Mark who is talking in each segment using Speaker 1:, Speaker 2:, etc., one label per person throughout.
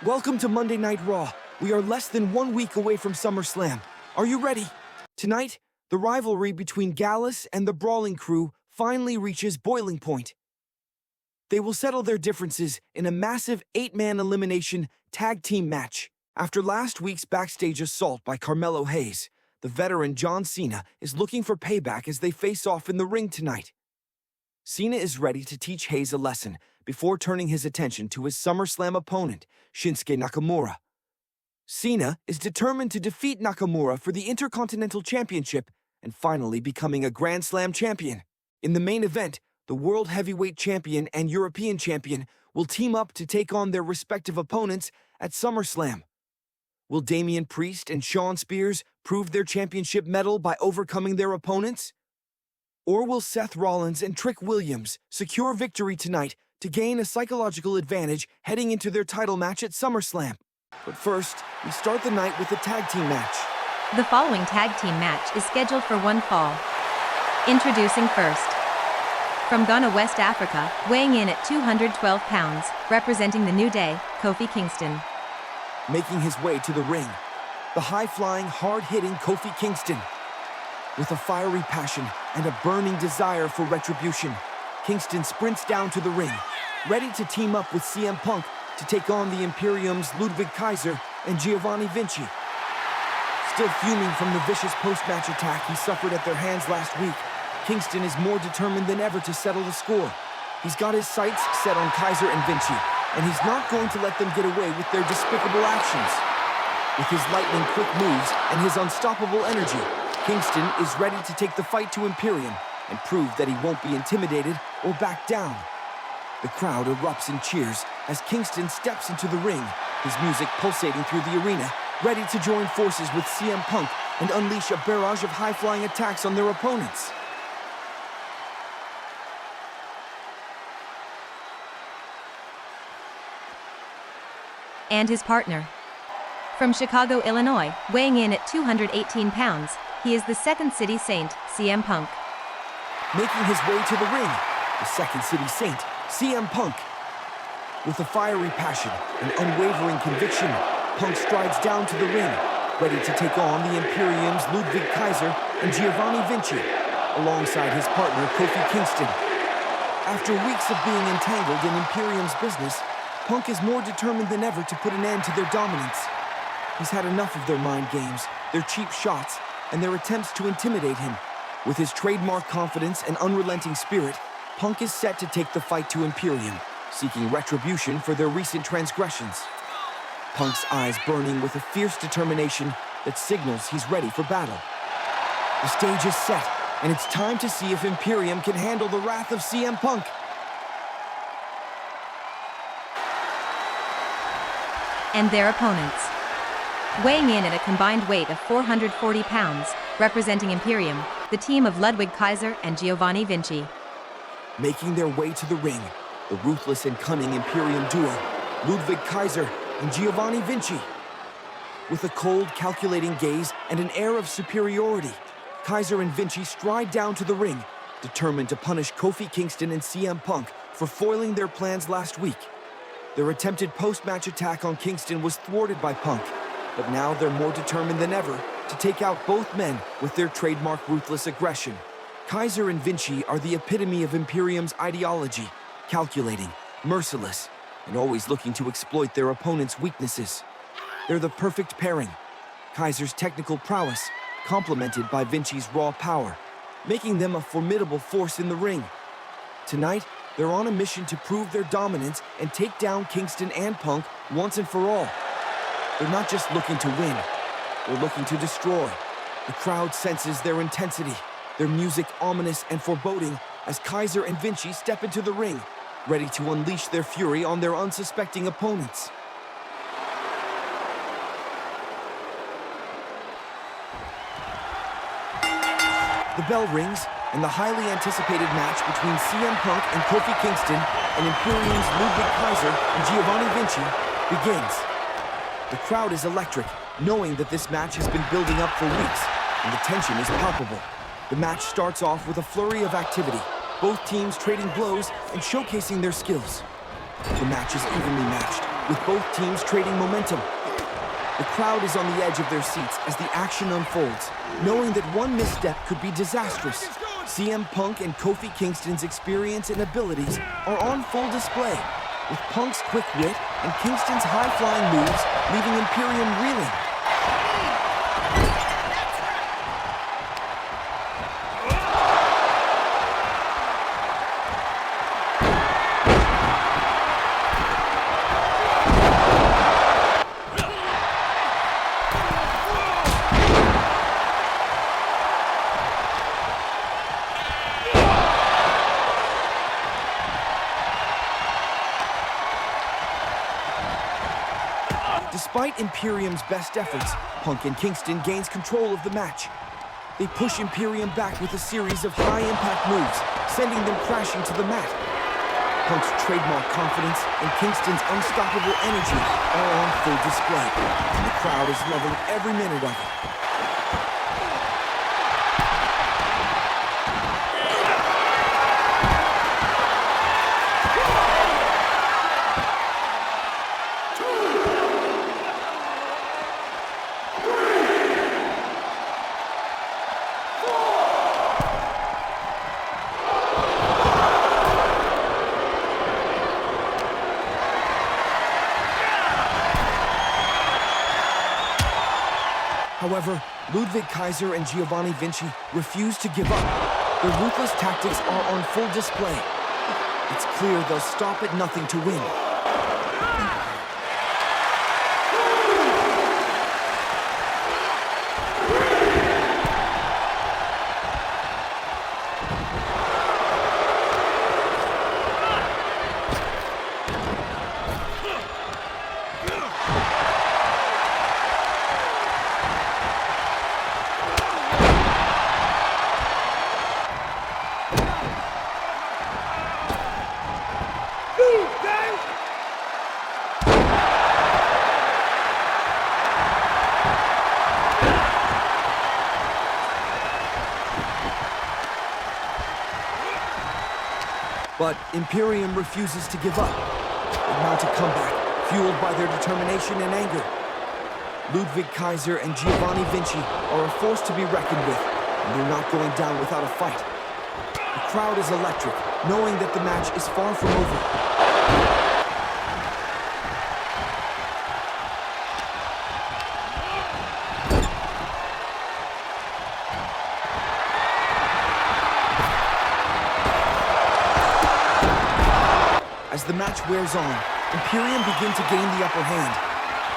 Speaker 1: Welcome to Monday Night Raw. We are less than 1 week away from SummerSlam. Are you ready? Tonight, the rivalry between Gallus and the Brawling Crew finally reaches boiling point. They will settle their differences in a massive 8-man elimination tag team match. After last week's backstage assault by Carmelo Hayes, the veteran John Cena is looking for payback as they face off in the ring tonight. Cena is ready to teach Hayes a lesson before turning his attention to his SummerSlam opponent, Shinsuke Nakamura. Cena is determined to defeat Nakamura for the Intercontinental Championship and finally becoming a Grand Slam champion. In the main event, the World Heavyweight Champion and European Champion will team up to take on their respective opponents at SummerSlam. Will Damian Priest and Shawn Spears prove their championship mettle by overcoming their opponents? Or will Seth Rollins and Trick Williams secure victory tonight to gain a psychological advantage heading into their title match at SummerSlam? But first, we start the night with a tag team match.
Speaker 2: The following tag team match is scheduled for one fall. Introducing first. From Ghana, West Africa, weighing in at 212 pounds, representing the New Day, Kofi Kingston.
Speaker 1: Making his way to the ring, the high-flying, hard-hitting Kofi Kingston. With a fiery passion and a burning desire for retribution, Kingston sprints down to the ring, ready to team up with CM Punk to take on the Imperium's Ludwig Kaiser and Giovanni Vinci. Still fuming from the vicious post-match attack he suffered at their hands last week, Kingston is more determined than ever to settle the score. He's got his sights set on Kaiser and Vinci, and he's not going to let them get away with their despicable actions. With his lightning-quick moves and his unstoppable energy, Kingston is ready to take the fight to Imperium and prove that he won't be intimidated or back down. The crowd erupts in cheers as Kingston steps into the ring, his music pulsating through the arena, ready to join forces with CM Punk and unleash a barrage of high-flying attacks on their opponents.
Speaker 2: And his partner. From Chicago, Illinois, weighing in at 218 pounds, he is the Second City Saint, CM Punk.
Speaker 1: Making his way to the ring, the Second City Saint, CM Punk. With a fiery passion and unwavering conviction, Punk strides down to the ring, ready to take on the Imperium's Ludwig Kaiser and Giovanni Vinci, alongside his partner Kofi Kingston. After weeks of being entangled in Imperium's business, Punk is more determined than ever to put an end to their dominance. He's had enough of their mind games, their cheap shots, and their attempts to intimidate him. With his trademark confidence and unrelenting spirit, Punk is set to take the fight to Imperium, seeking retribution for their recent transgressions. Punk's eyes burning with a fierce determination that signals he's ready for battle. The stage is set, and it's time to see if Imperium can handle the wrath of CM Punk.
Speaker 2: And their opponents. Weighing in at a combined weight of 440 pounds, representing Imperium, the team of Ludwig Kaiser and Giovanni Vinci.
Speaker 1: Making their way to the ring, the ruthless and cunning Imperium duo, Ludwig Kaiser and Giovanni Vinci. With a cold, calculating gaze and an air of superiority, Kaiser and Vinci stride down to the ring, determined to punish Kofi Kingston and CM Punk for foiling their plans last week. Their attempted post-match attack on Kingston was thwarted by Punk, but now they're more determined than ever to take out both men with their trademark ruthless aggression. Kaiser and Vinci are the epitome of Imperium's ideology, calculating, merciless, and always looking to exploit their opponent's weaknesses. They're the perfect pairing. Kaiser's technical prowess, complemented by Vinci's raw power, making them a formidable force in the ring. Tonight, they're on a mission to prove their dominance and take down Kingston and Punk once and for all. They're not just looking to win, they're looking to destroy. The crowd senses their intensity, their music ominous and foreboding as Kaiser and Vinci step into the ring, ready to unleash their fury on their unsuspecting opponents. The bell rings, and the highly anticipated match between CM Punk and Kofi Kingston and Imperium's Ludwig Kaiser and Giovanni Vinci begins. The crowd is electric, knowing that this match has been building up for weeks, and the tension is palpable. The match starts off with a flurry of activity, both teams trading blows and showcasing their skills. The match is evenly matched, with both teams trading momentum. The crowd is on the edge of their seats as the action unfolds, knowing that one misstep could be disastrous. CM Punk and Kofi Kingston's experience and abilities are on full display, with Punk's quick wit and Kingston's high-flying moves leaving Imperium reeling. Despite Imperium's best efforts, Punk and Kingston gains control of the match. They push Imperium back with a series of high-impact moves, sending them crashing to the mat. Punk's trademark confidence and Kingston's unstoppable energy are on full display, and the crowd is loving every minute of it. However, Ludwig Kaiser and Giovanni Vinci refuse to give up. Their ruthless tactics are on full display. It's clear they'll stop at nothing to win. But Imperium refuses to give up. They mount a comeback, fueled by their determination and anger. Ludwig Kaiser and Giovanni Vinci are a force to be reckoned with, and they're not going down without a fight. The crowd is electric, knowing that the match is far from over. As the match wears on, Imperium begin to gain the upper hand.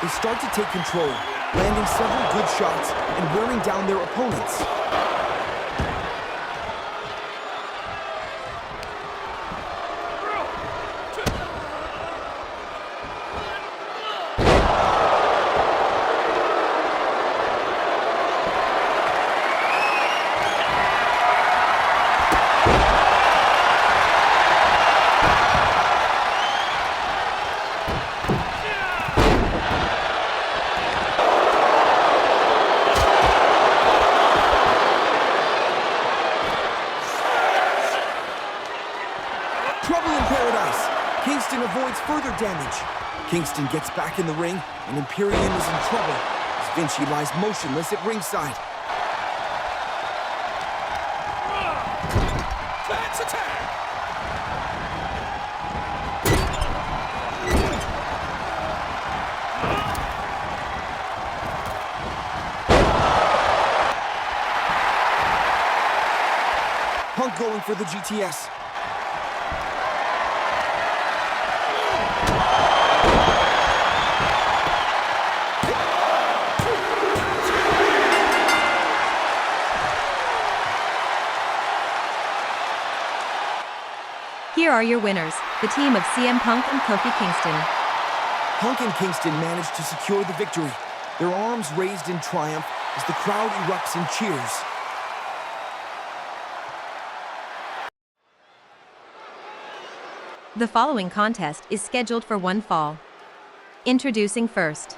Speaker 1: They start to take control, landing several good shots and wearing down their opponents. Kingston avoids further damage. Kingston gets back in the ring, and Imperium is in trouble as Vinci lies motionless at ringside.
Speaker 3: Let's attack!
Speaker 1: Punk going for the GTS.
Speaker 2: Here are your winners, the team of CM Punk and Kofi Kingston.
Speaker 1: Punk and Kingston managed to secure the victory, their arms raised in triumph as the crowd erupts in cheers.
Speaker 2: The following contest is scheduled for one fall. Introducing first.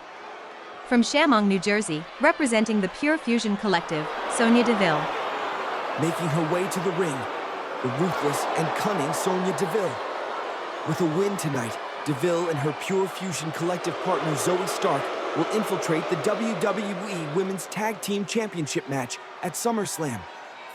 Speaker 2: From Shamong, New Jersey, representing the Pure Fusion Collective, Sonya Deville.
Speaker 1: Making her way to the ring, the ruthless and cunning Sonya Deville. With a win tonight, DeVille and her Pure Fusion collective partner Zoe Stark will infiltrate the WWE Women's Tag Team Championship match at SummerSlam,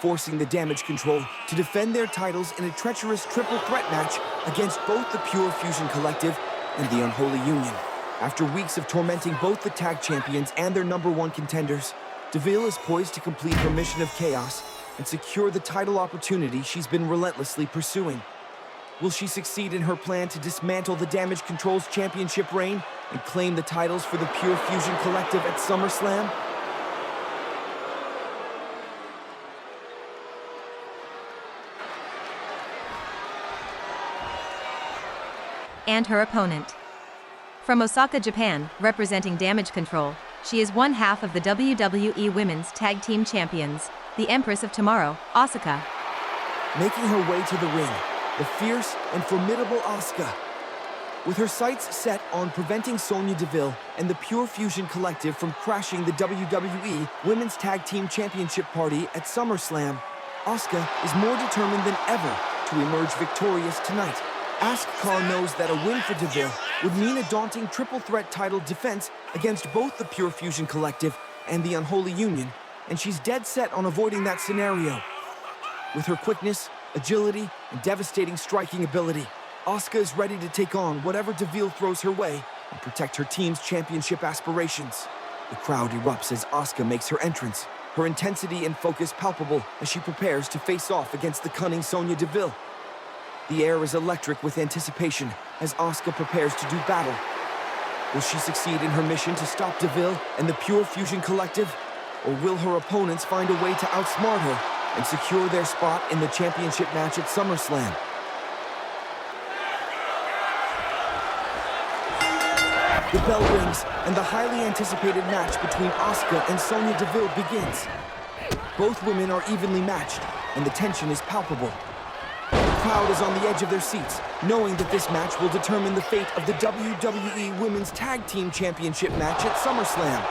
Speaker 1: forcing the Damage Control to defend their titles in a treacherous triple threat match against both the Pure Fusion collective and the Unholy Union. After weeks of tormenting both the tag champions and their #1 contenders, DeVille is poised to complete her mission of chaos and secure the title opportunity she's been relentlessly pursuing. Will she succeed in her plan to dismantle the Damage Control's championship reign and claim the titles for the Pure Fusion collective at SummerSlam?
Speaker 2: And her opponent. From Osaka, Japan, representing Damage Control, she is one half of the WWE Women's Tag Team Champions, the Empress of Tomorrow, Asuka.
Speaker 1: Making her way to the ring, the fierce and formidable Asuka. With her sights set on preventing Sonya Deville and the Pure Fusion Collective from crashing the WWE Women's Tag Team Championship party at SummerSlam, Asuka is more determined than ever to emerge victorious tonight. Asuka knows that a win for Deville would mean a daunting triple threat title defense against both the Pure Fusion Collective and the Unholy Union, and she's dead set on avoiding that scenario. With her quickness, agility, and devastating striking ability, Asuka is ready to take on whatever Deville throws her way and protect her team's championship aspirations. The crowd erupts as Asuka makes her entrance, her intensity and focus palpable as she prepares to face off against the cunning Sonya Deville. The air is electric with anticipation as Asuka prepares to do battle. Will she succeed in her mission to stop Deville and the Pure Fusion Collective? Or will her opponents find a way to outsmart her and secure their spot in the championship match at SummerSlam? The bell rings and the highly anticipated match between Asuka and Sonya Deville begins. Both women are evenly matched and the tension is palpable. The crowd is on the edge of their seats, knowing that this match will determine the fate of the WWE Women's Tag Team Championship match at SummerSlam.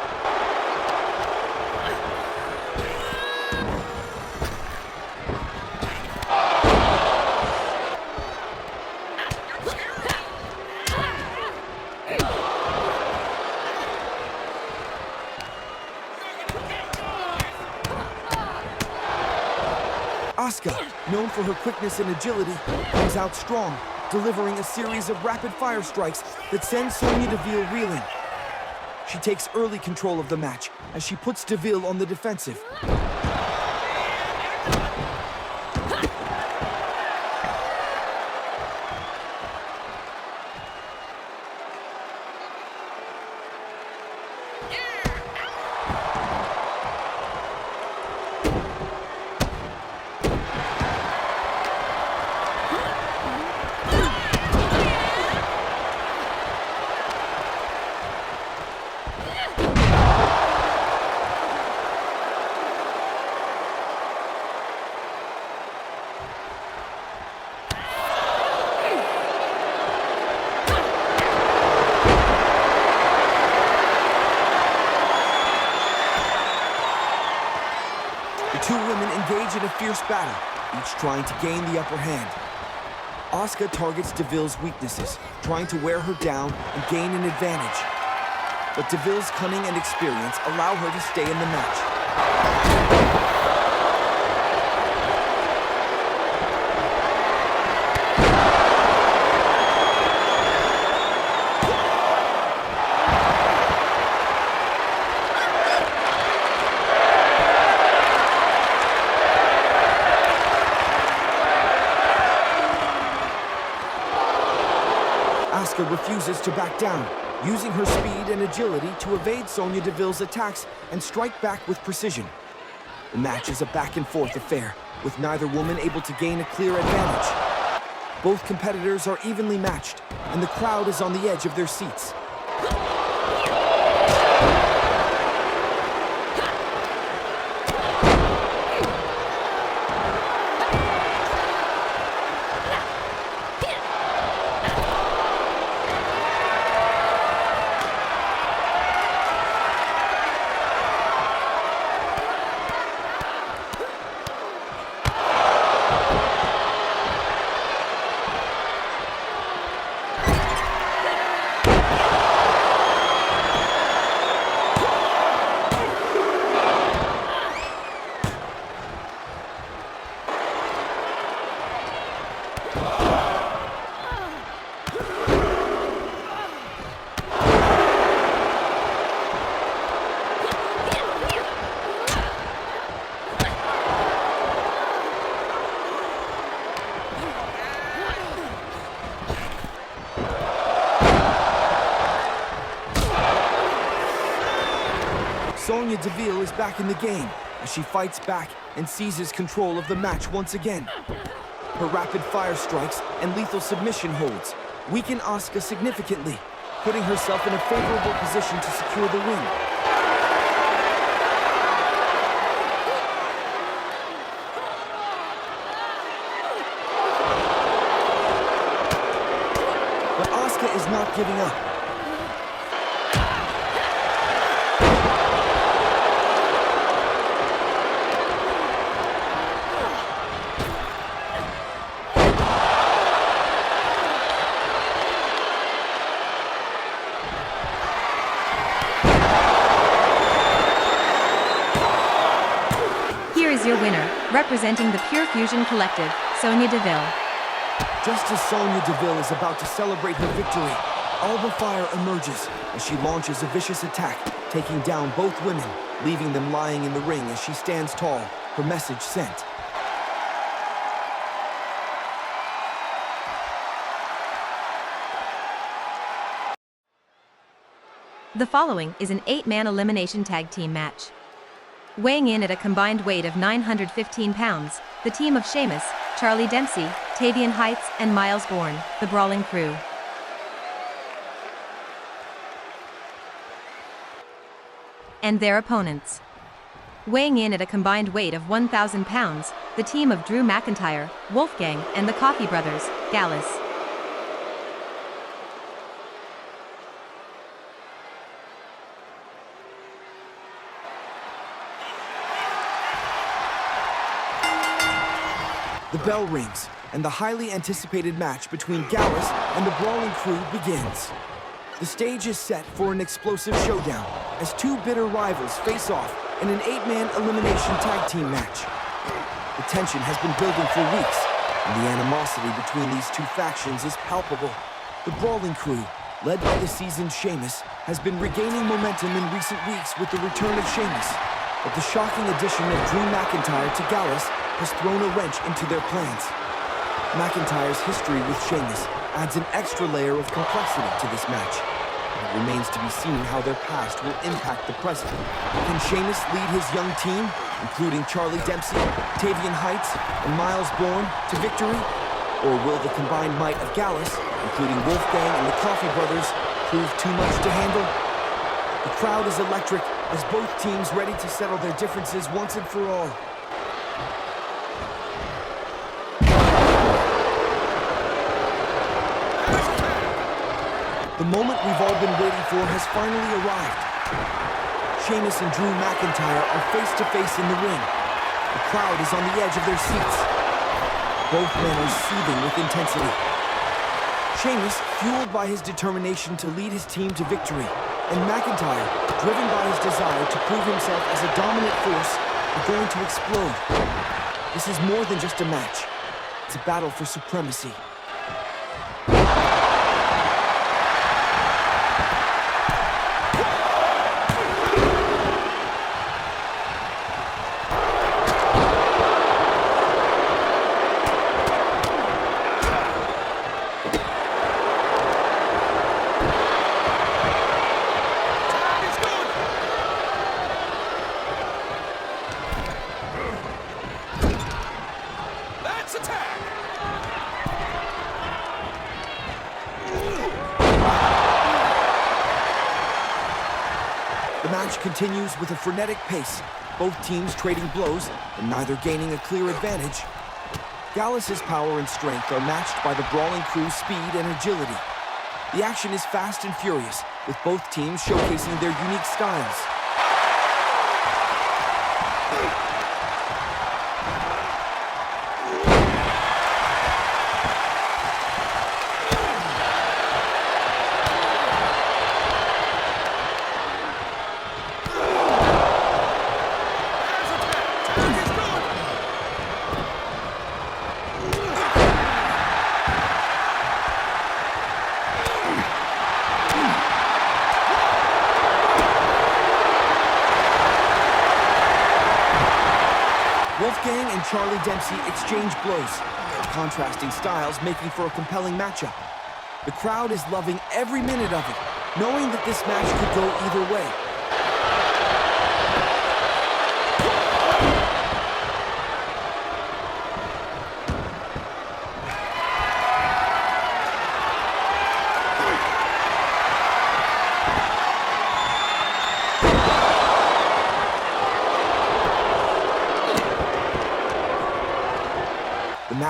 Speaker 1: Asuka, known for her quickness and agility, comes out strong, delivering a series of rapid-fire strikes that send Sonya Deville reeling. She takes early control of the match as she puts Deville on the defensive. The two women engage in a fierce battle, each trying to gain the upper hand. Asuka targets Deville's weaknesses, trying to wear her down and gain an advantage. But Deville's cunning and experience allow her to stay in the match. Asuka refuses to back down, using her speed and agility to evade Sonya Deville's attacks and strike back with precision. The match is a back-and-forth affair, with neither woman able to gain a clear advantage. Both competitors are evenly matched, and the crowd is on the edge of their seats. Sonya Deville is back in the game as she fights back and seizes control of the match once again. Her rapid-fire strikes and lethal submission holds weaken Asuka significantly, putting herself in a favorable position to secure the win. But Asuka is not giving up.
Speaker 2: Here is your winner, representing the Pure Fusion Collective, Sonya Deville.
Speaker 1: Just as Sonya Deville is about to celebrate her victory, Alba Fire emerges as she launches a vicious attack, taking down both women, leaving them lying in the ring as she stands tall, her message sent.
Speaker 2: The following is an 8-man elimination tag team match. Weighing in at a combined weight of 915 pounds, the team of Sheamus, Charlie Dempsey, Tavian Heights, and Miles Bourne, the Brawling Crew. And their opponents. Weighing in at a combined weight of 1,000 pounds, the team of Drew McIntyre, Wolfgang, and the Coffey Brothers, Gallus.
Speaker 1: The bell rings, and the highly anticipated match between Gallus and the Brawling Crew begins. The stage is set for an explosive showdown as two bitter rivals face off in an 8-man elimination tag team match. The tension has been building for weeks, and the animosity between these two factions is palpable. The Brawling Crew, led by the seasoned Sheamus, has been regaining momentum in recent weeks with the return of Sheamus. But the shocking addition of Drew McIntyre to Gallus has thrown a wrench into their plans. McIntyre's history with Sheamus adds an extra layer of complexity to this match. It remains to be seen how their past will impact the present. Can Sheamus lead his young team, including Charlie Dempsey, Tavian Heights, and Miles Bourne, to victory? Or will the combined might of Gallus, including Wolfgang and the Coffey Brothers, prove too much to handle? The crowd is electric as both teams ready to settle their differences once and for all. The moment we've all been waiting for has finally arrived. Sheamus and Drew McIntyre are face to face in the ring. The crowd is on the edge of their seats. Both men are seething with intensity. Sheamus, fueled by his determination to lead his team to victory, and McIntyre, driven by his desire to prove himself as a dominant force, are going to explode. This is more than just a match. It's a battle for supremacy. The match continues with a frenetic pace, both teams trading blows and neither gaining a clear advantage. Gallus's power and strength are matched by the Brawling Crew's speed and agility. The action is fast and furious, with both teams showcasing their unique styles. Wolfgang and Charlie Dempsey exchange blows, contrasting styles making for a compelling matchup. The crowd is loving every minute of it, knowing that this match could go either way.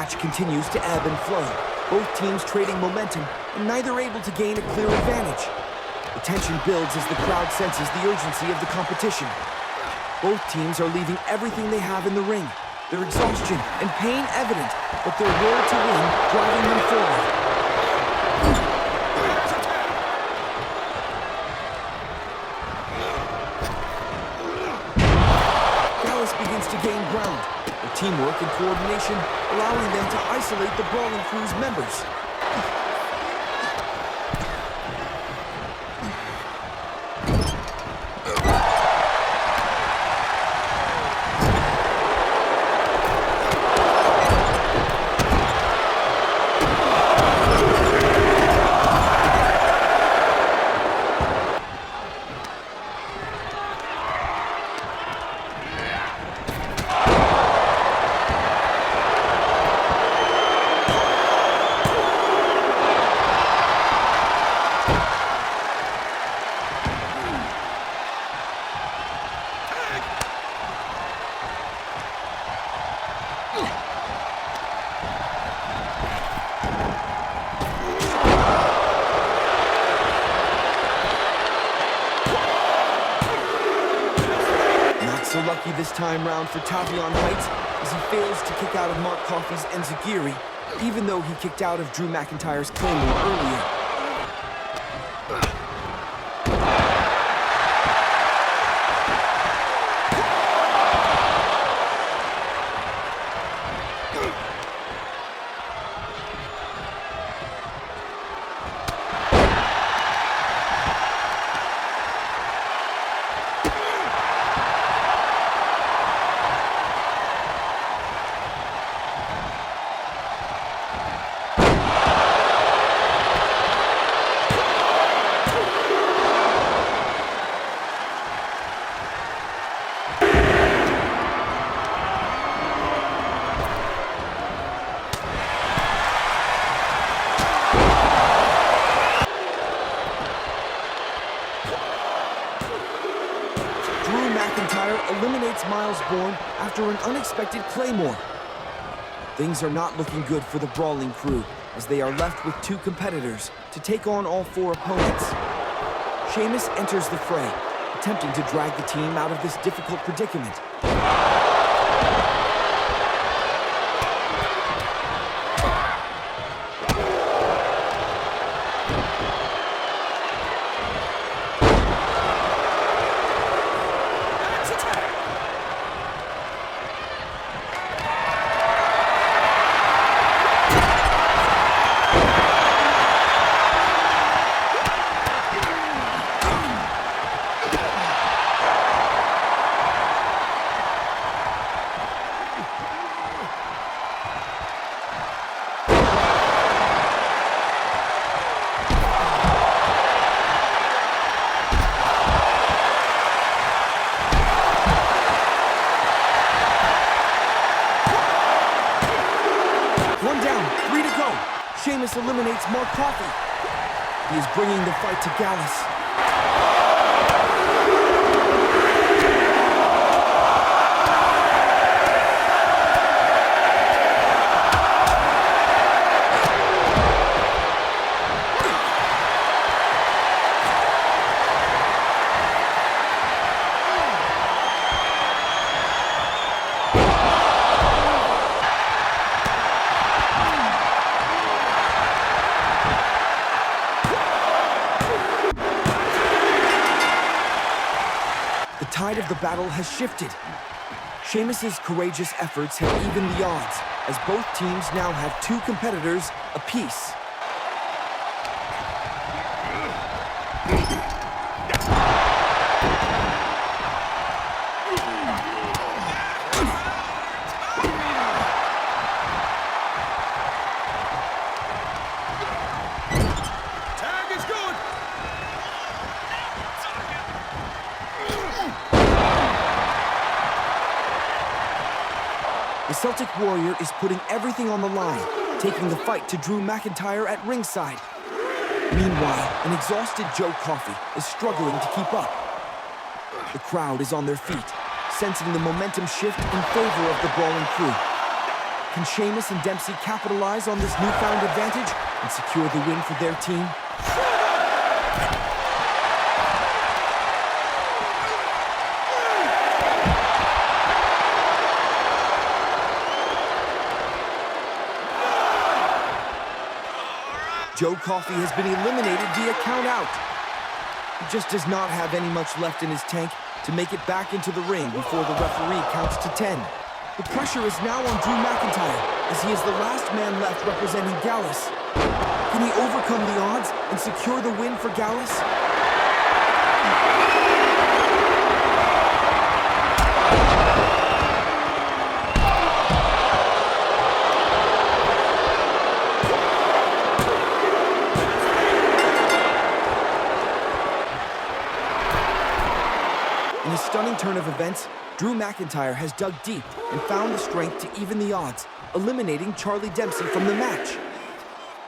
Speaker 1: match continues to ebb and flow, both teams trading momentum and neither able to gain a clear advantage. The tension builds as the crowd senses the urgency of the competition. Both teams are leaving everything they have in the ring, their exhaustion and pain evident, but their will to win driving them forward. Gallus begins to gain ground, their teamwork and coordination allowing them to isolate the Brawling Crew's members. So lucky this time round for Tavion Heights as he fails to kick out of Mark Coffey's Enziguri, even though he kicked out of Drew McIntyre's Claymore earlier. Eliminates Miles Bourne after an unexpected Claymore. Things are not looking good for the Brawling Crew as they are left with two competitors to take on all four opponents. Sheamus enters the fray, attempting to drag the team out of this difficult predicament. Sheamus eliminates Mark Coffey. He is bringing the fight to Gallus. The tide of the battle has shifted. Sheamus's courageous efforts have evened the odds, as both teams now have two competitors apiece. The Celtic Warrior is putting everything on the line, taking the fight to Drew McIntyre at ringside. Meanwhile, an exhausted Joe Coffey is struggling to keep up. The crowd is on their feet, sensing the momentum shift in favor of the Brawling Crew. Can Sheamus and Dempsey capitalize on this newfound advantage and secure the win for their team? Joe Coffey has been eliminated via count out. He just does not have any much left in his tank to make it back into the ring before the referee counts to 10. The pressure is now on Drew McIntyre as he is the last man left representing Gallus. Can he overcome the odds and secure the win for Gallus? In a stunning turn of events, Drew McIntyre has dug deep and found the strength to even the odds, eliminating Charlie Dempsey from the match.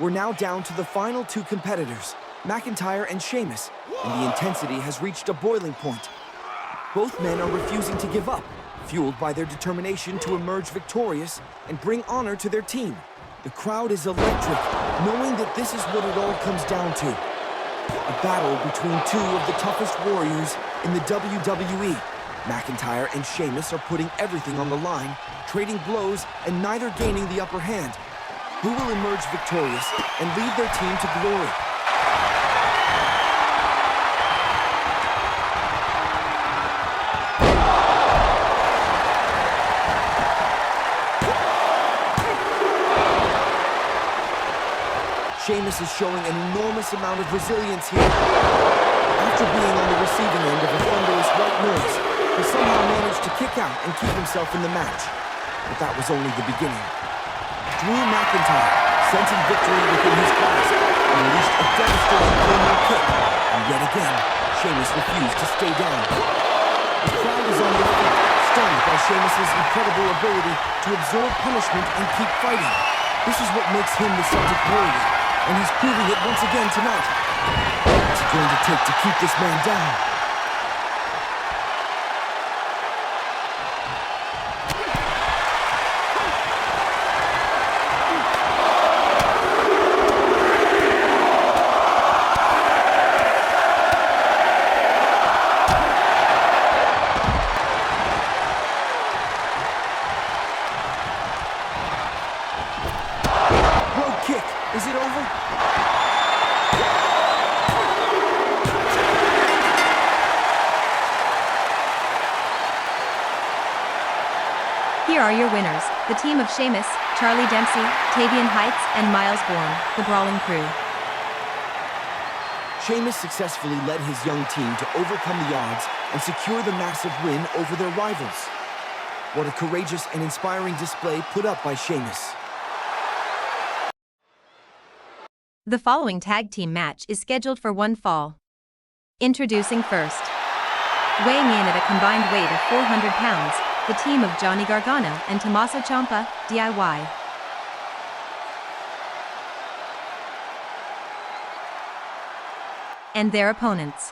Speaker 1: We're now down to the final two competitors, McIntyre and Sheamus, and the intensity has reached a boiling point. Both men are refusing to give up, fueled by their determination to emerge victorious and bring honor to their team. The crowd is electric, knowing that this is what it all comes down to. A battle between two of the toughest warriors in the WWE. McIntyre and Sheamus are putting everything on the line, trading blows and neither gaining the upper hand. Who will emerge victorious and lead their team to glory? Sheamus is showing an enormous amount of resilience here. After being on the receiving end of a thunderous white noise, he somehow managed to kick out and keep himself in the match. But that was only the beginning. Drew McIntyre, sensing victory within his grasp, unleashed a devastating Claymore kick. And yet again, Sheamus refused to stay down. The crowd is on their feet, stunned by Sheamus' incredible ability to absorb punishment and keep fighting. This is what makes him the Celtic warrior, and he's proving it once again tonight. What's it going to take to keep this man down? Is it over?
Speaker 2: Here are your winners, the team of Sheamus, Charlie Dempsey, Tavian Heights, and Miles Bourne, the Brawling Crew.
Speaker 1: Sheamus successfully led his young team to overcome the odds and secure the massive win over their rivals. What a courageous and inspiring display put up by Sheamus.
Speaker 2: The following tag team match is scheduled for one fall. Introducing first. Weighing in at a combined weight of 400 pounds, the team of Johnny Gargano and Tommaso Ciampa, DIY. And their opponents.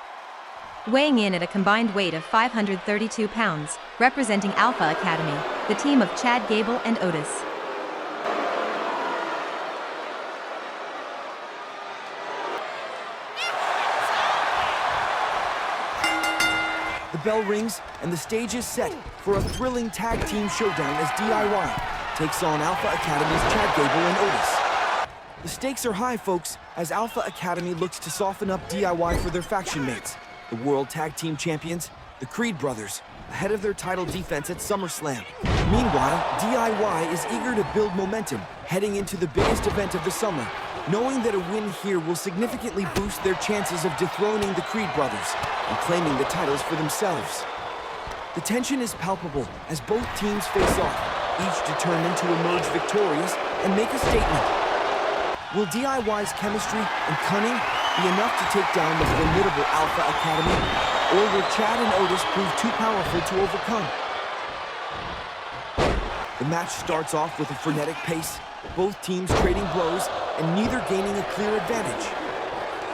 Speaker 2: Weighing in at a combined weight of 532 pounds, representing Alpha Academy, the team of Chad Gable and Otis.
Speaker 1: The bell rings and the stage is set for a thrilling tag team showdown as DIY takes on Alpha Academy's Chad Gable and Otis. The stakes are high, folks, as Alpha Academy looks to soften up DIY for their faction mates, the World Tag Team Champions, the Creed brothers, ahead of their title defense at SummerSlam. Meanwhile, DIY is eager to build momentum heading into the biggest event of the summer, knowing that a win here will significantly boost their chances of dethroning the Creed brothers and claiming the titles for themselves. The tension is palpable as both teams face off, each determined to emerge victorious and make a statement. Will DIY's chemistry and cunning be enough to take down the formidable Alpha Academy, or will Chad and Otis prove too powerful to overcome? The match starts off with a frenetic pace, both teams trading blows and neither gaining a clear advantage.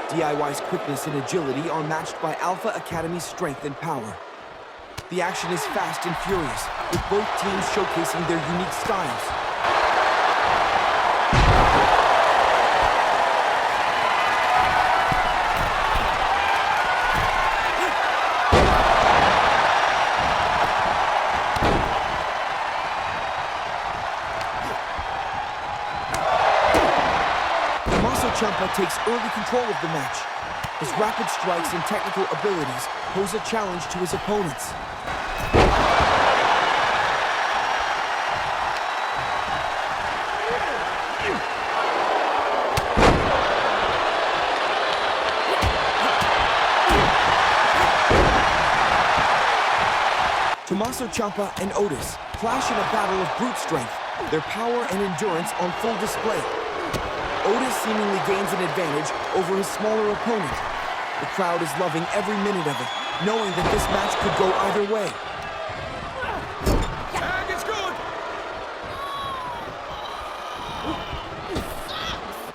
Speaker 1: DIY's quickness and agility are matched by Alpha Academy's strength and power. The action is fast and furious, with both teams showcasing their unique styles. Ciampa takes early control of the match. His rapid strikes and technical abilities pose a challenge to his opponents. Tommaso Ciampa and Otis clash in a battle of brute strength, their power and endurance on full display. Otis seemingly gains an advantage over his smaller opponent. The crowd is loving every minute of it, knowing that this match could go either way.
Speaker 3: Tag is good!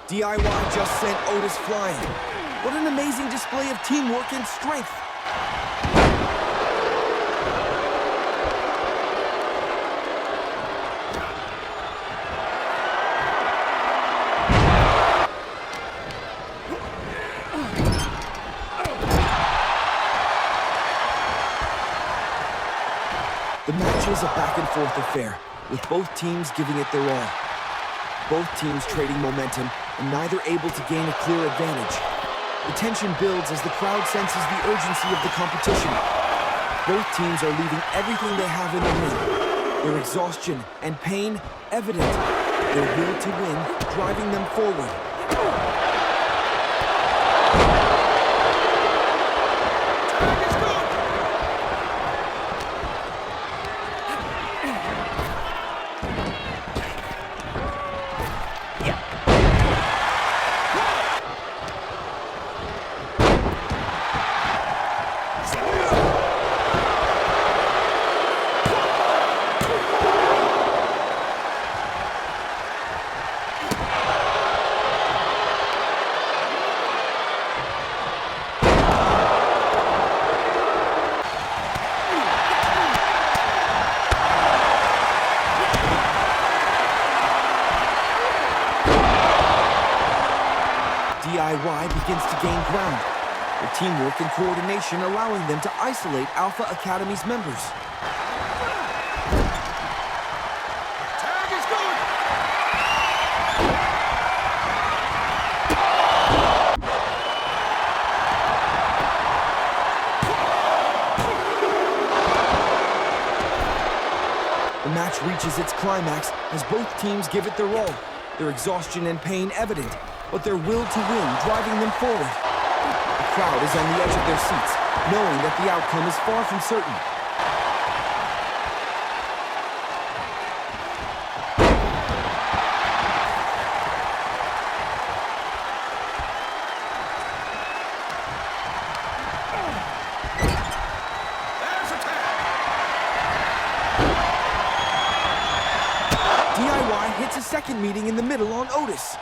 Speaker 1: DIY just sent Otis flying. What an amazing display of teamwork and strength. The match is a back-and-forth affair, with both teams giving it their all. Both teams trading momentum, and neither able to gain a clear advantage. The tension builds as the crowd senses the urgency of the competition. Both teams are leaving everything they have in the ring. Their exhaustion and pain evident. Their will to win driving them forward. DIY begins to gain ground, their teamwork and coordination allowing them to isolate Alpha Academy's members.
Speaker 3: Tag is good!
Speaker 1: The match reaches its climax as both teams give it their all, their exhaustion and pain evident, but their will to win driving them forward. The crowd is on the edge of their seats, knowing that the outcome is far from certain.
Speaker 3: There's a tag!
Speaker 1: DIY hits a second meeting in the middle on Otis.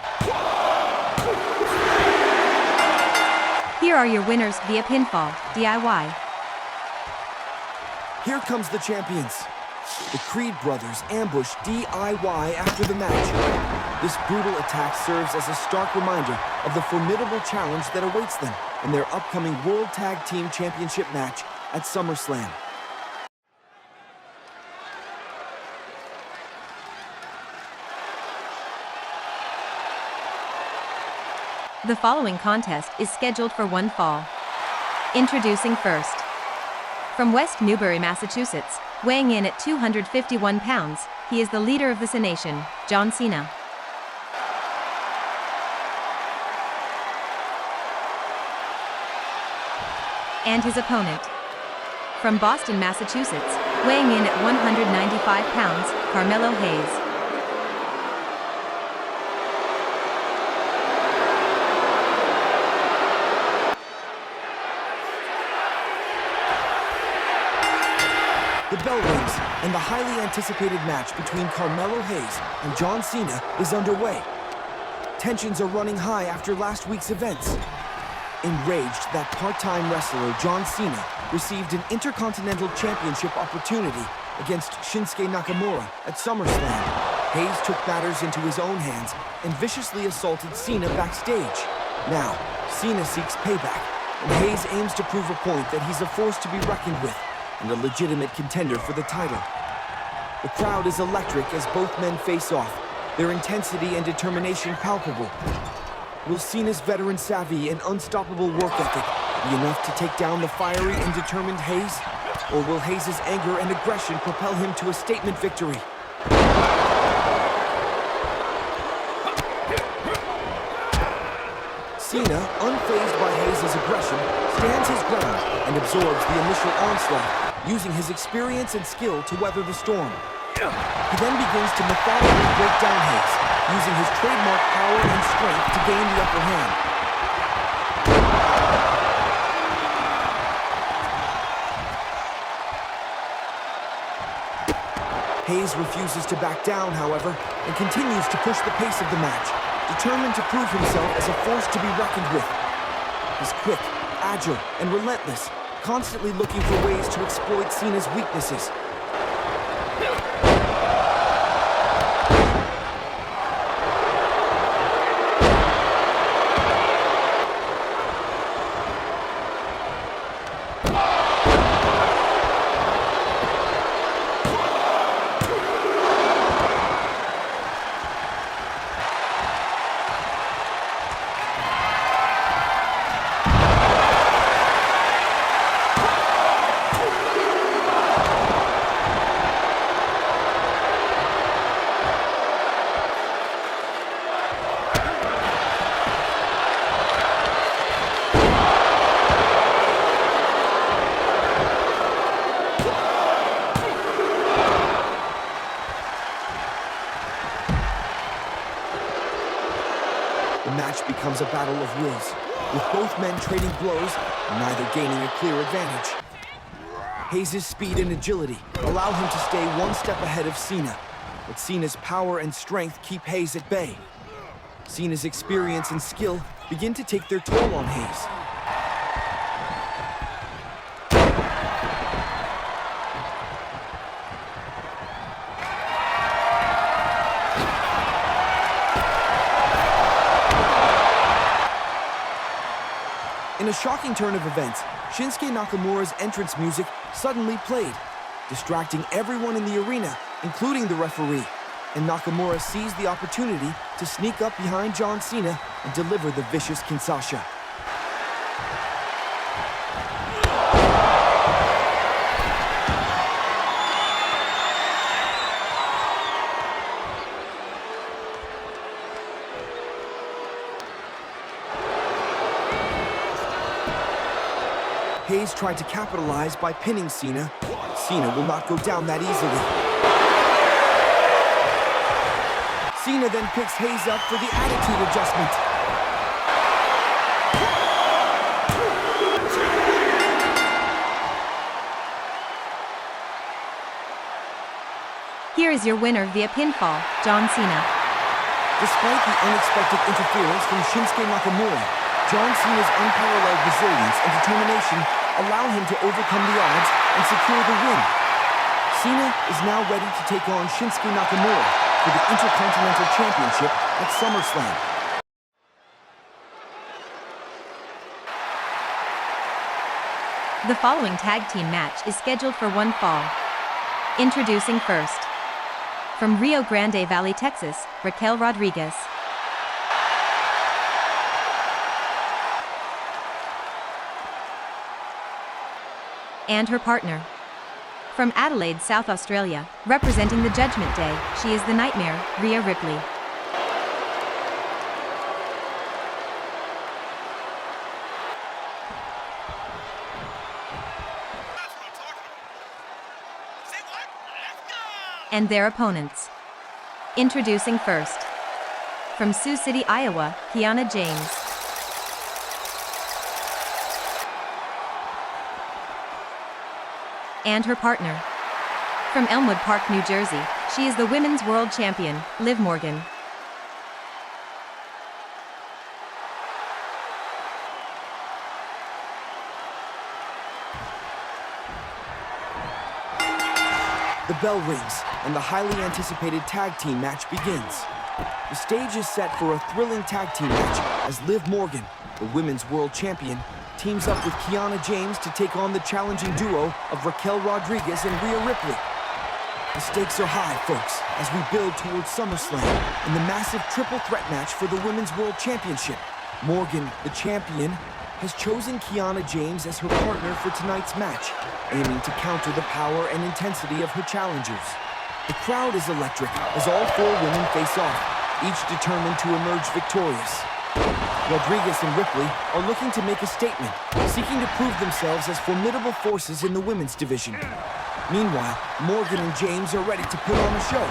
Speaker 2: Here are your winners via pinfall, DIY.
Speaker 1: Here comes the champions. The Creed brothers ambush DIY after the match. This brutal attack serves as a stark reminder of the formidable challenge that awaits them in their upcoming World Tag Team Championship match at SummerSlam.
Speaker 2: The following contest is scheduled for one fall. Introducing first. From West Newbury, Massachusetts, weighing in at 251 pounds, he is the leader of the Nation, John Cena. And his opponent. From Boston, Massachusetts, weighing in at 195 pounds, Carmelo Hayes.
Speaker 1: The bell rings, and the highly anticipated match between Carmelo Hayes and John Cena is underway. Tensions are running high after last week's events. Enraged that part-time wrestler John Cena received an Intercontinental Championship opportunity against Shinsuke Nakamura at SummerSlam, Hayes took matters into his own hands and viciously assaulted Cena backstage. Now, Cena seeks payback, and Hayes aims to prove a point that he's a force to be reckoned with and a legitimate contender for the title. The crowd is electric as both men face off, their intensity and determination palpable. Will Cena's veteran savvy and unstoppable work ethic be enough to take down the fiery and determined Hayes? Or will Hayes' anger and aggression propel him to a statement victory? Cena, unfazed by Hayes' aggression, stands his ground and absorbs the initial onslaught, using his experience and skill to weather the storm. He then begins to methodically break down Hayes, using his trademark power and strength to gain the upper hand. Hayes refuses to back down, however, and continues to push the pace of the match, determined to prove himself as a force to be reckoned with. He's quick, agile, and relentless, constantly looking for ways to exploit Cena's weaknesses. The match becomes a battle of wills, with both men trading blows and neither gaining a clear advantage. Hayes' speed and agility allow him to stay one step ahead of Cena, but Cena's power and strength keep Hayes at bay. Cena's experience and skill begin to take their toll on Hayes. In a shocking turn of events, Shinsuke Nakamura's entrance music suddenly played, distracting everyone in the arena, including the referee. And Nakamura seized the opportunity to sneak up behind John Cena and deliver the vicious Kinshasa. Hayes tried to capitalize by pinning Cena. Cena will not go down that easily. Cena then picks Hayes up for the attitude adjustment.
Speaker 2: Here is your winner via pinfall, John Cena.
Speaker 1: Despite the unexpected interference from Shinsuke Nakamura, John Cena's unparalleled resilience and determination allow him to overcome the odds and secure the win. Cena is now ready to take on Shinsuke Nakamura for the Intercontinental Championship at SummerSlam.
Speaker 2: The following tag team match is scheduled for one fall. Introducing first, from Rio Grande Valley, Texas, Raquel Rodriguez. And her partner. From Adelaide, South Australia, representing the Judgment Day, she is the Nightmare, Rhea Ripley. And their opponents. Introducing first, from Sioux City, Iowa, Kiana James. And her partner. From Elmwood Park, New Jersey, she is the Women's World Champion, Liv Morgan.
Speaker 1: The bell rings, and the highly anticipated tag team match begins. The stage is set for a thrilling tag team match as Liv Morgan, the Women's World Champion, teams up with Kiana James to take on the challenging duo of Raquel Rodriguez and Rhea Ripley. The stakes are high, folks, as we build towards SummerSlam and the massive triple threat match for the Women's World Championship. Morgan, the champion, has chosen Kiana James as her partner for tonight's match, aiming to counter the power and intensity of her challengers. The crowd is electric as all four women face off, each determined to emerge victorious. Rodriguez and Ripley are looking to make a statement, seeking to prove themselves as formidable forces in the women's division. Meanwhile, Morgan and James are ready to put on a show,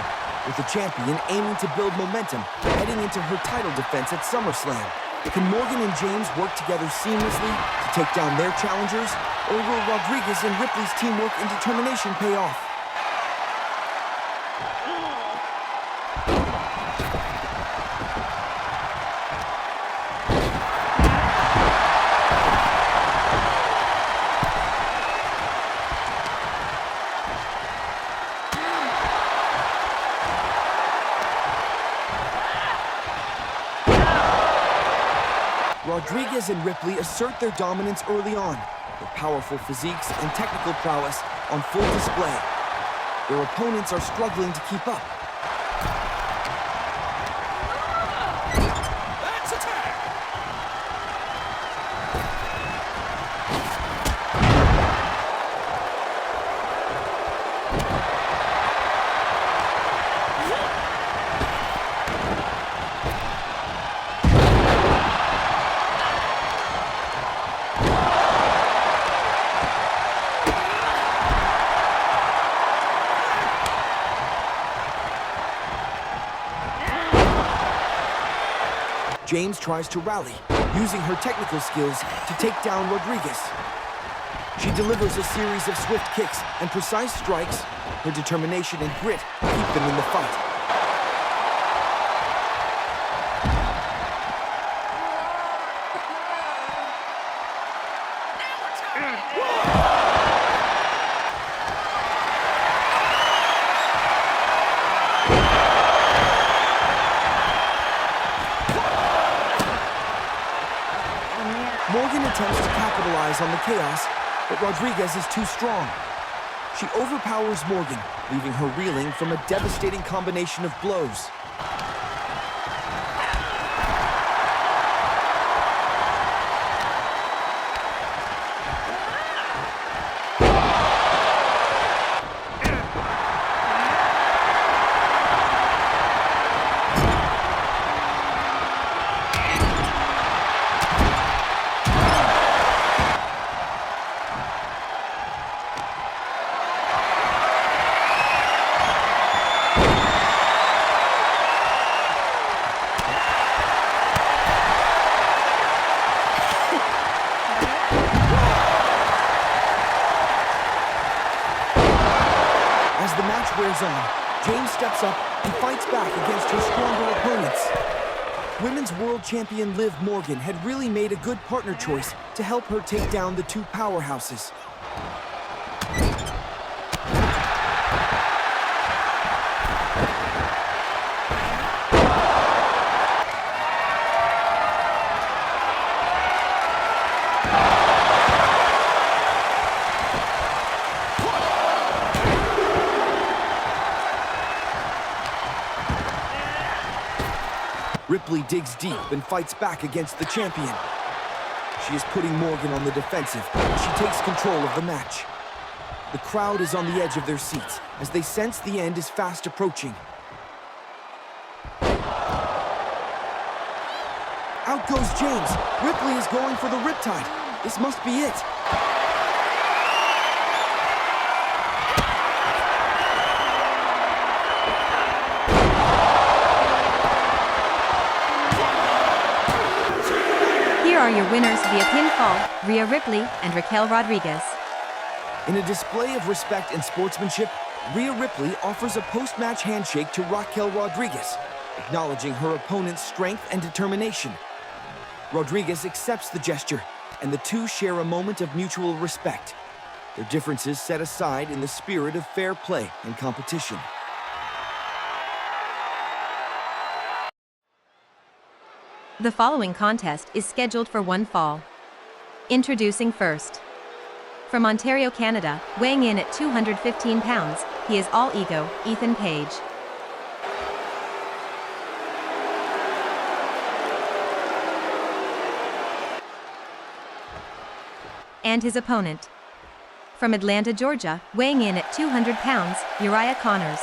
Speaker 1: with the champion aiming to build momentum heading into her title defense at SummerSlam. Can Morgan and James work together seamlessly to take down their challengers, or will Rodriguez and Ripley's teamwork and determination pay off? Rodriguez and Ripley assert their dominance early on, their powerful physiques and technical prowess on full display. Their opponents are struggling to keep up.
Speaker 3: That's a tag!
Speaker 1: James tries to rally, using her technical skills to take down Rodriguez. She delivers a series of swift kicks and precise strikes. Her determination and grit keep them in the fight. Morgan attempts to capitalize on the chaos, but Rodriguez is too strong. She overpowers Morgan, leaving her reeling from a devastating combination of blows. Wears on, James steps up and fights back against her stronger opponents. Women's world champion Liv Morgan had really made a good partner choice to help her take down the two powerhouses. Ripley digs deep and fights back against the champion. She is putting Morgan on the defensive as she takes control of the match. The crowd is on the edge of their seats as they sense the end is fast approaching. Out goes James. Ripley is going for the riptide. This must be it.
Speaker 2: Here are your winners via pinfall, Rhea Ripley and Raquel Rodriguez.
Speaker 1: In a display of respect and sportsmanship, Rhea Ripley offers a post-match handshake to Raquel Rodriguez, acknowledging her opponent's strength and determination. Rodriguez accepts the gesture, and the two share a moment of mutual respect, their differences set aside in the spirit of fair play and competition.
Speaker 2: The following contest is scheduled for one fall. Introducing first. From Ontario, Canada, weighing in at 215 pounds, he is all ego, Ethan Page. And his opponent. From Atlanta, Georgia, weighing in at 200 pounds, Uriah Connors.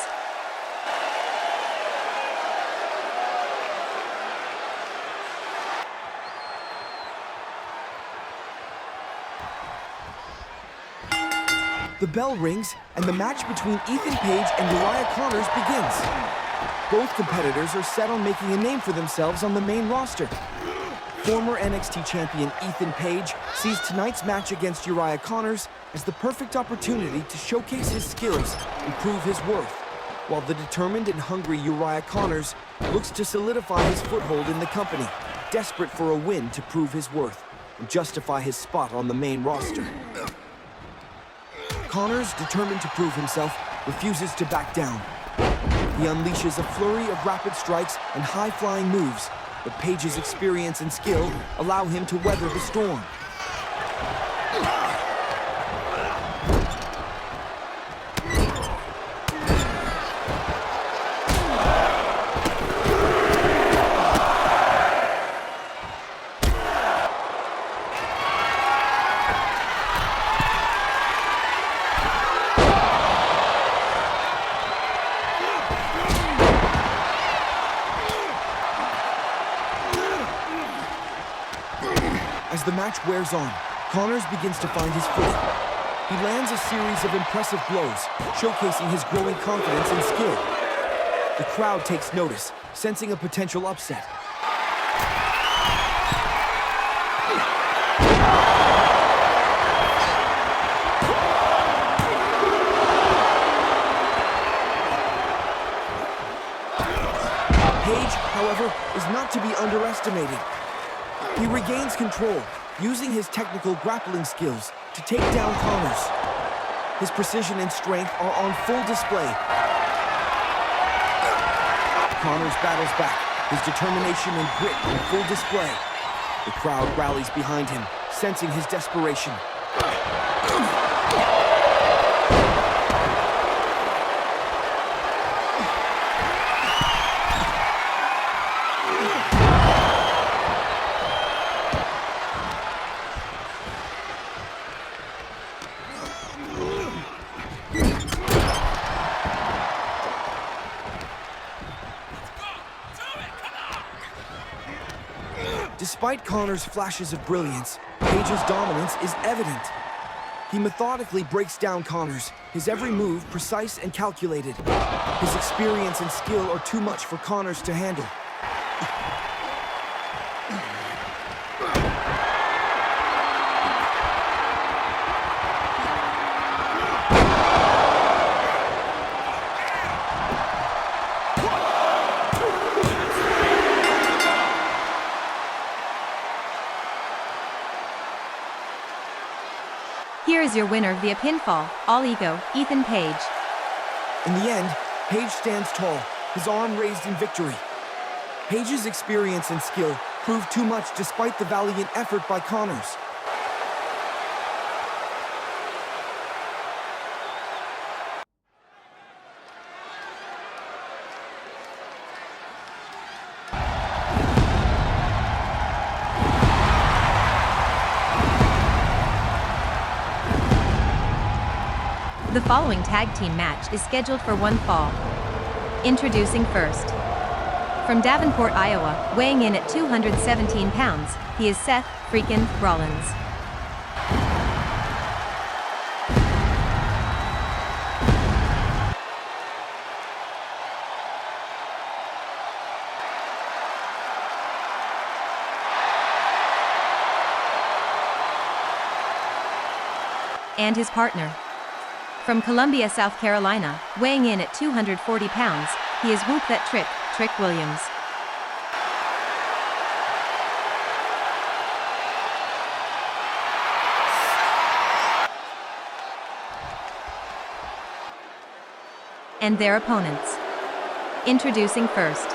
Speaker 1: The bell rings, and the match between Ethan Page and Uriah Connors begins. Both competitors are set on making a name for themselves on the main roster. Former NXT champion Ethan Page sees tonight's match against Uriah Connors as the perfect opportunity to showcase his skills and prove his worth, while the determined and hungry Uriah Connors looks to solidify his foothold in the company, desperate for a win to prove his worth and justify his spot on the main roster. Connors, determined to prove himself, refuses to back down. He unleashes a flurry of rapid strikes and high-flying moves, but Page's experience and skill allow him to weather the storm. As the match wears on, Connors begins to find his footing. He lands a series of impressive blows, showcasing his growing confidence and skill. The crowd takes notice, sensing a potential upset. Page, however, is not to be underestimated. He regains control, using his technical grappling skills to take down Connors. His precision and strength are on full display. Connors battles back, his determination and grit on full display. The crowd rallies behind him, sensing his desperation. Despite Connors' flashes of brilliance, Page's dominance is evident. He methodically breaks down Connors, his every move precise and calculated. His experience and skill are too much for Connors to handle.
Speaker 2: Here is your winner via pinfall, All Ego, Ethan Page.
Speaker 1: In the end, Page stands tall, his arm raised in victory. Page's experience and skill proved too much despite the valiant effort by Connors.
Speaker 2: The following tag team match is scheduled for one fall. Introducing first. From Davenport, Iowa, weighing in at 217 pounds, he is Seth Freakin Rollins. And his partner. From Columbia, South Carolina, weighing in at 240 pounds, he is Whoop That Trick Williams. And their opponents. Introducing first.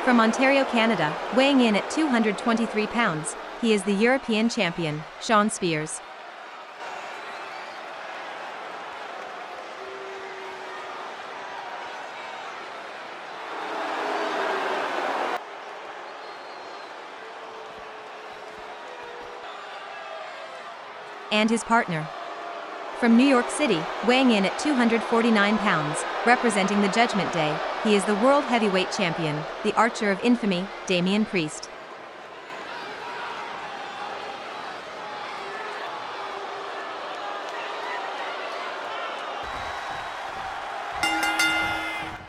Speaker 2: From Ontario, Canada, weighing in at 223 pounds, he is the European champion, Shawn Spears. and his partner. From New York City, weighing in at 249 pounds, representing the Judgment Day, he is the World Heavyweight Champion, the Archer of Infamy, Damian Priest.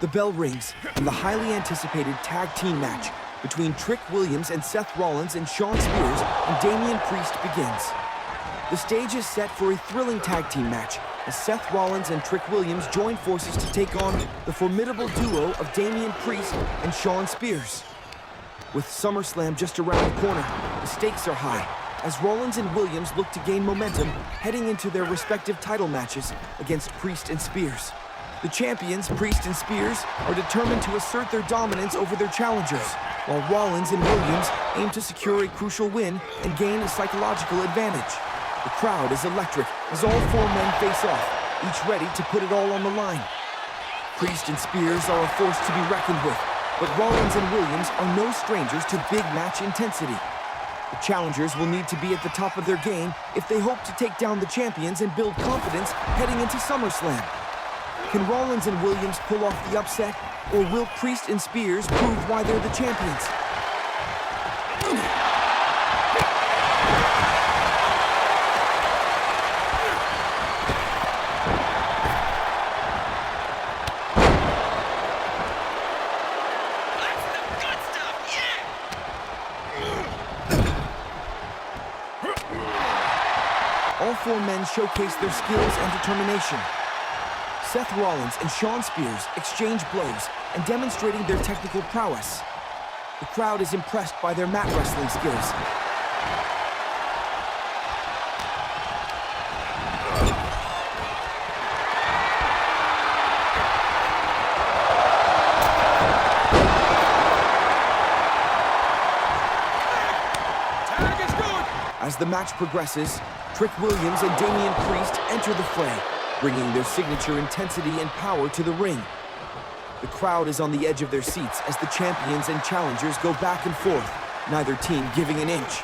Speaker 1: The bell rings, and the highly anticipated tag team match between Trick Williams and Seth Rollins and Shawn Spears and Damian Priest begins. The stage is set for a thrilling tag team match as Seth Rollins and Trick Williams join forces to take on the formidable duo of Damian Priest and Shawn Spears. With SummerSlam just around the corner, the stakes are high as Rollins and Williams look to gain momentum heading into their respective title matches against Priest and Spears. The champions, Priest and Spears, are determined to assert their dominance over their challengers, while Rollins and Williams aim to secure a crucial win and gain a psychological advantage. The crowd is electric as all four men face off, each ready to put it all on the line. Priest and Spears are a force to be reckoned with, but Rollins and Williams are no strangers to big match intensity. The challengers will need to be at the top of their game if they hope to take down the champions and build confidence heading into SummerSlam. Can Rollins and Williams pull off the upset, or will Priest and Spears prove why they're the champions? All four men showcase their skills and determination. Seth Rollins and Shawn Spears exchange blows and demonstrating their technical prowess. The crowd is impressed by their mat wrestling skills.
Speaker 3: Tag is good.
Speaker 1: As the match progresses, Trick Williams and Damian Priest enter the fray, bringing their signature intensity and power to the ring. The crowd is on the edge of their seats as the champions and challengers go back and forth, neither team giving an inch.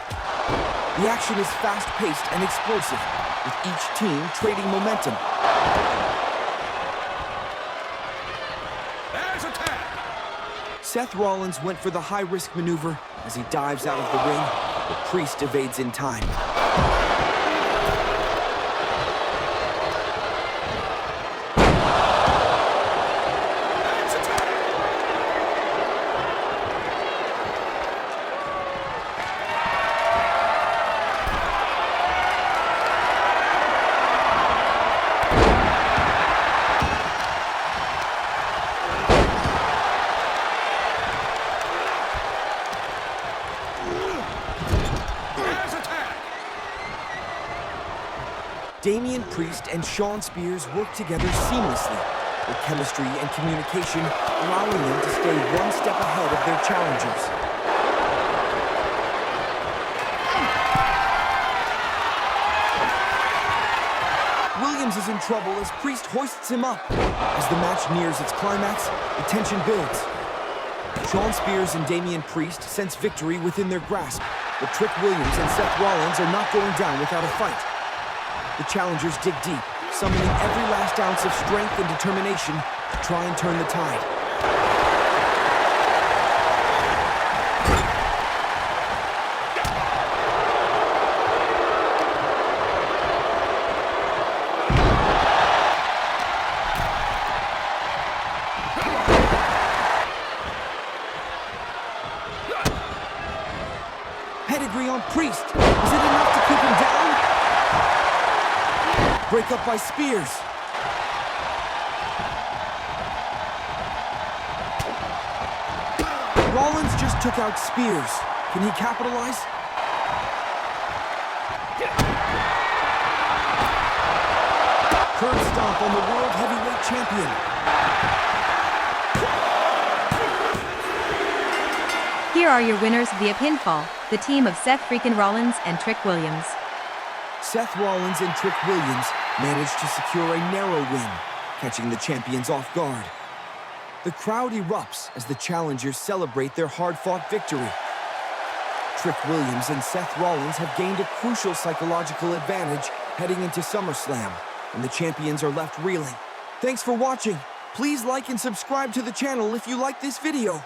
Speaker 1: The action is fast-paced and explosive, with each team trading momentum.
Speaker 3: There's a tag.
Speaker 1: Seth Rollins went for the high-risk maneuver as he dives out of the ring, but Priest evades in time. Damian Priest and Shawn Spears work together seamlessly, with chemistry and communication allowing them to stay one step ahead of their challengers. Williams is in trouble as Priest hoists him up. As the match nears its climax, the tension builds. Shawn Spears and Damian Priest sense victory within their grasp, but Trick Williams and Seth Rollins are not going down without a fight. The challengers dig deep, summoning every last ounce of strength and determination to try and turn the tide. Pedigree on Priest. Is it enough to keep him down? Break up by Spears. Rollins just took out Spears. Can he capitalize? Curb stomp on the World Heavyweight Champion.
Speaker 2: Here are your winners via pinfall, the team of Seth Freakin Rollins and Trick Williams.
Speaker 1: Seth Rollins and Trick Williams managed to secure a narrow win, catching the champions off guard. The crowd erupts as the challengers celebrate their hard-fought victory. Trick Williams and Seth Rollins have gained a crucial psychological advantage heading into SummerSlam, and the champions are left reeling. Thanks for watching. Please like and subscribe to the channel if you like this video.